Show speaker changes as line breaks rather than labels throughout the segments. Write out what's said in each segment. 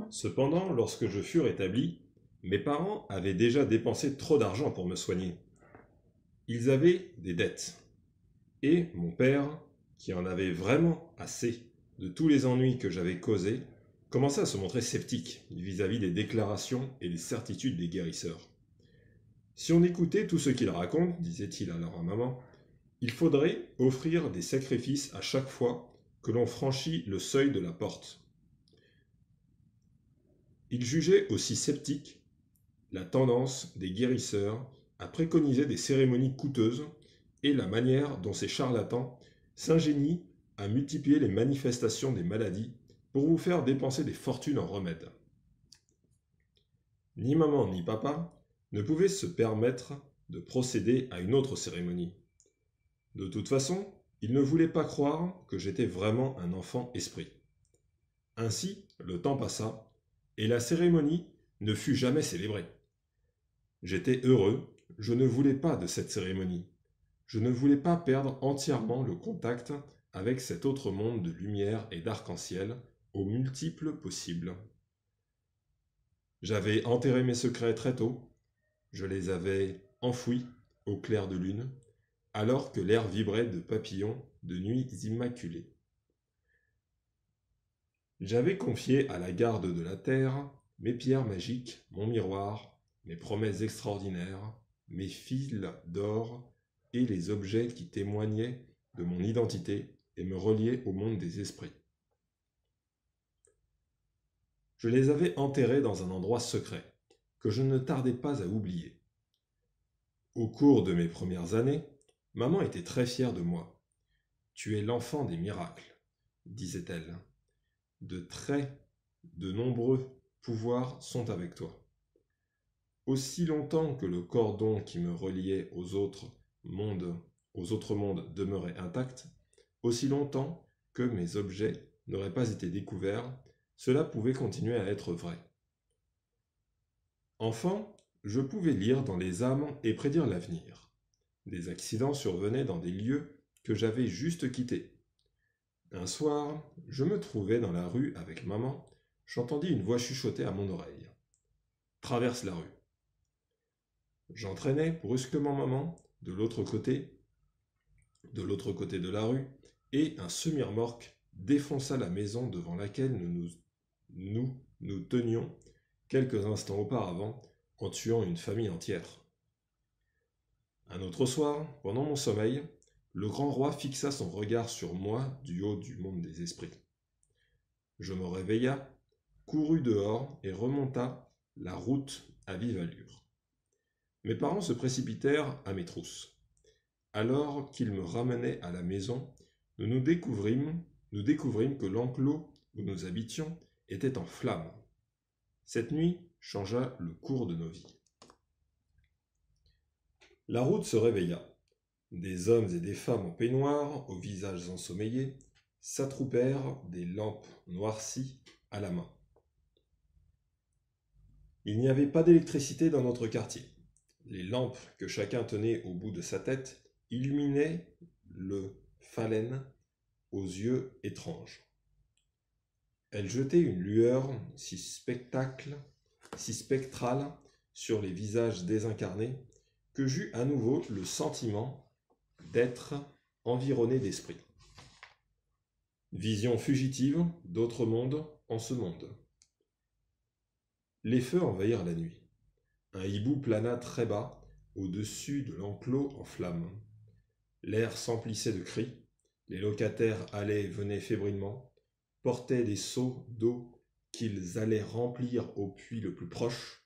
Cependant, lorsque je fus rétabli, mes parents avaient déjà dépensé trop d'argent pour me soigner. Ils avaient des dettes. Et mon père, qui en avait vraiment assez de tous les ennuis que j'avais causés, commença à se montrer sceptique vis-à-vis des déclarations et des certitudes des guérisseurs. Si on écoutait tout ce qu'ils racontent, disait-il alors à maman, il faudrait offrir des sacrifices à chaque fois que l'on franchit le seuil de la porte. Il jugeait aussi sceptique la tendance des guérisseurs à préconiser des cérémonies coûteuses et la manière dont ces charlatans s'ingénient à multiplier les manifestations des maladies pour vous faire dépenser des fortunes en remèdes. Ni maman ni papa ne pouvaient se permettre de procéder à une autre cérémonie. De toute façon, ils ne voulaient pas croire que j'étais vraiment un enfant esprit. Ainsi, le temps passa, et la cérémonie ne fut jamais célébrée. J'étais heureux, je ne voulais pas de cette cérémonie. Je ne voulais pas perdre entièrement le contact avec cet autre monde de lumière et d'arc-en-ciel aux multiples possibles. J'avais enterré mes secrets très tôt, je les avais enfouis au clair de lune, alors que l'air vibrait de papillons de nuits immaculées. J'avais confié à la garde de la terre mes pierres magiques, mon miroir, mes promesses extraordinaires, mes fils d'or et les objets qui témoignaient de mon identité et me reliaient au monde des esprits. Je les avais enterrés dans un endroit secret, que je ne tardais pas à oublier. Au cours de mes premières années, maman était très fière de moi. Tu es l'enfant des miracles, disait-elle. De nombreux pouvoirs sont avec toi. Aussi longtemps que le cordon qui me reliait aux autres mondes demeurait intact, aussi longtemps que mes objets n'auraient pas été découverts, cela pouvait continuer à être vrai. Enfant, je pouvais lire dans les âmes et prédire l'avenir. Des accidents survenaient dans des lieux que j'avais juste quittés. Un soir, je me trouvais dans la rue avec maman, j'entendis une voix chuchoter à mon oreille. Traverse la rue. J'entraînai brusquement maman de l'autre côté de la rue, et un semi-remorque défonça la maison devant laquelle nous tenions quelques instants auparavant en tuant une famille entière. Un autre soir, pendant mon sommeil, le grand roi fixa son regard sur moi du haut du monde des esprits. Je me réveilla, courus dehors et remonta la route à vive allure. Mes parents se précipitèrent à mes trousses. Alors qu'ils me ramenaient à la maison, nous découvrîmes que l'enclos où nous habitions était en flammes. Cette nuit changea le cours de nos vies. La route se réveilla. Des hommes et des femmes en peignoir, aux visages ensommeillés, s'attroupèrent, des lampes noircies à la main. Il n'y avait pas d'électricité dans notre quartier. Les lampes que chacun tenait au bout de sa tête illuminaient le phalène aux yeux étranges. Elles jetaient une lueur si spectrale sur les visages désincarnés que j'eus à nouveau le sentiment d'être environné d'esprits. Vision fugitive d'autres mondes en ce monde. Les feux envahirent la nuit. Un hibou plana très bas au-dessus de l'enclos en flammes. L'air s'emplissait de cris, les locataires allaient et venaient fébrilement, portaient des seaux d'eau qu'ils allaient remplir au puits le plus proche.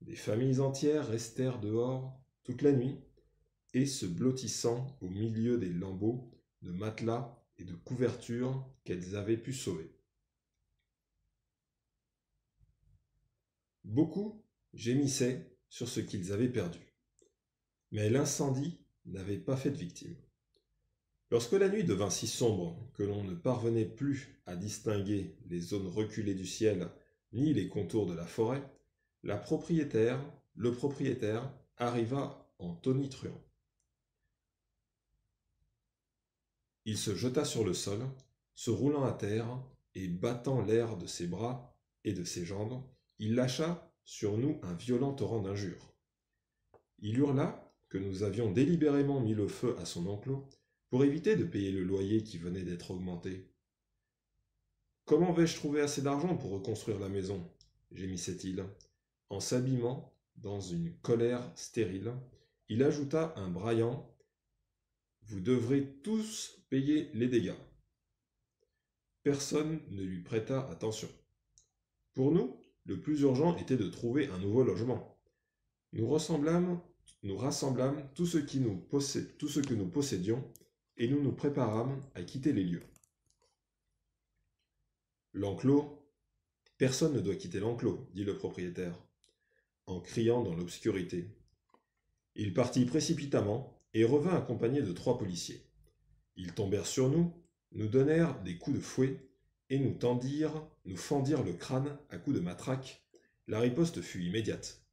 Des familles entières restèrent dehors toute la nuit, et se blottissant au milieu des lambeaux de matelas et de couvertures qu'elles avaient pu sauver. Beaucoup gémissaient sur ce qu'ils avaient perdu. Mais l'incendie n'avait pas fait de victimes. Lorsque la nuit devint si sombre que l'on ne parvenait plus à distinguer les zones reculées du ciel ni les contours de la forêt, le propriétaire arriva en tonitruant. Il se jeta sur le sol, se roulant à terre et battant l'air de ses bras et de ses gendres, il lâcha sur nous un violent torrent d'injures. Il hurla que nous avions délibérément mis le feu à son enclos pour éviter de payer le loyer qui venait d'être augmenté. « Comment vais-je trouver assez d'argent pour reconstruire la maison » gémissait-il. En s'abîmant dans une colère stérile, il ajouta un braillant « Vous devrez tous payer les dégâts. » Personne ne lui prêta attention. Pour nous, le plus urgent était de trouver un nouveau logement. Nous rassemblâmes tout ce que nous possédions et nous nous préparâmes à quitter les lieux. L'enclos. Personne ne doit quitter l'enclos, dit le propriétaire, en criant dans l'obscurité. Il partit précipitamment et revint accompagné de 3 policiers. Ils tombèrent sur nous, nous donnèrent des coups de fouet et nous fendirent le crâne à coups de matraque. La riposte fut immédiate.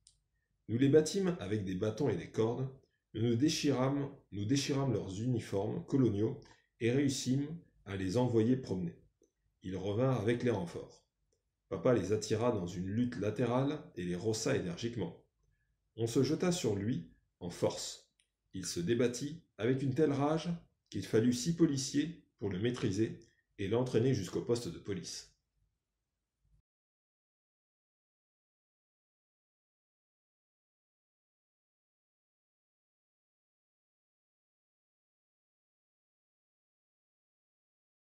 Nous les battîmes avec des bâtons et des cordes, nous déchirâmes leurs uniformes coloniaux et réussîmes à les envoyer promener. Ils revinrent avec les renforts. Papa les attira dans une lutte latérale et les rossa énergiquement. On se jeta sur lui en force. Il se débattit avec une telle rage qu'il fallut 6 policiers pour le maîtriser et l'entraîner jusqu'au poste de police.